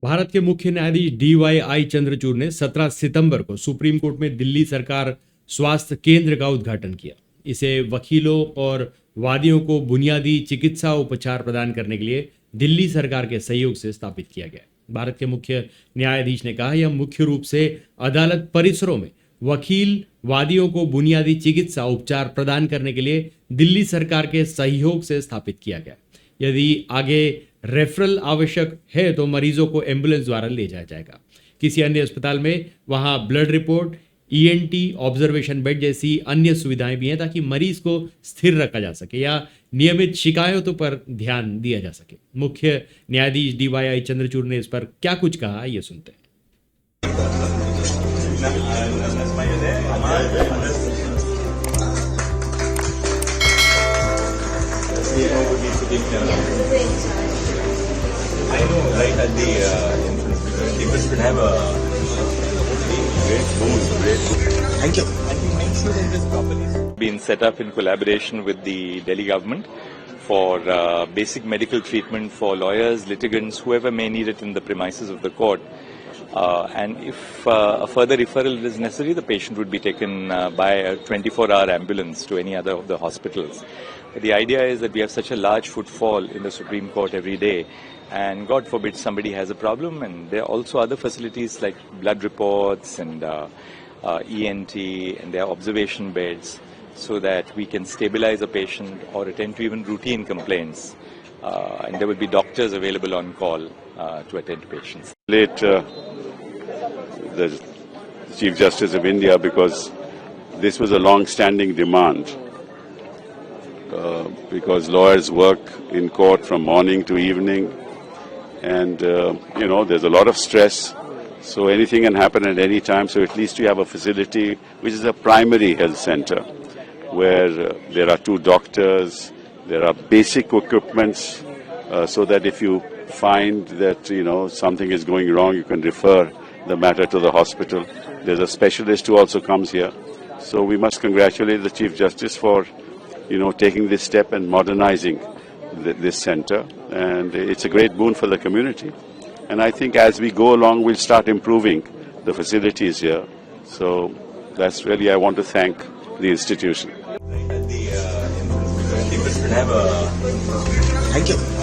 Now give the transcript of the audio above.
भारत के मुख्य न्यायाधीश DYI चंद्रचूड़ ने 17 सितंबर को सुप्रीम कोर्ट में दिल्ली सरकार स्वास्थ्य केंद्र का उद्घाटन किया। इसे वकीलों और वादियों को बुनियादी चिकित्सा उपचार प्रदान करने के लिए दिल्ली सरकार के सहयोग से स्थापित किया गया। भारत के मुख्य न्यायाधीश ने कहा, यह मुख्य रूप से अदालत परिसरों में वकील वादियों को बुनियादी चिकित्सा उपचार प्रदान करने के लिए दिल्ली सरकार के सहयोग से स्थापित किया गया। यदि आगे रेफरल आवश्यक है तो मरीजों को एम्बुलेंस द्वारा ले जाया जाएगा। किसी अन्य अस्पताल में वहां blood report, ENT, observation bed जैसी अन्य सुविधाएं भी हैं ताकि मरीज को स्थिर रखा जा सके या नियमित शिकायतों पर ध्यान दिया जा सके। मुख्य न्यायाधीश DYI चंद्रचूड़ ने इस पर क्या कुछ कहा, ये सुनते हैं। I know, right at the entrance, people should have a great food, great food. Thank you. And we make sure that this properly been set up in collaboration with the Delhi government for basic medical treatment for lawyers, litigants, whoever may need it in the premises of the court. And if a further referral is necessary, the patient would be taken by a 24-hour ambulance to any other of the hospitals. But the idea is that we have such a large footfall in the Supreme Court every day, and God forbid somebody has a problem, and there are also other facilities like blood reports and ENT, and there are observation beds, so that we can stabilize a patient or attend to even routine complaints. And there will be doctors available on call to attend to patients. The Chief Justice of India, because this was a long-standing demand, because lawyers work in court from morning to evening, and there's a lot of stress, so anything can happen at any time. So at least we have a facility which is a primary health center where there are 2 doctors, there are basic equipments, so that if you find that something is going wrong, you can refer the matter to the hospital. There's a specialist who also comes here. So we must congratulate the Chief Justice for taking this step and modernizing this center, and it's a great boon for the community. And I think as we go along, we'll start improving the facilities here. So that's really, I want to thank the institution. Right at the entrance, people should have a Thank you.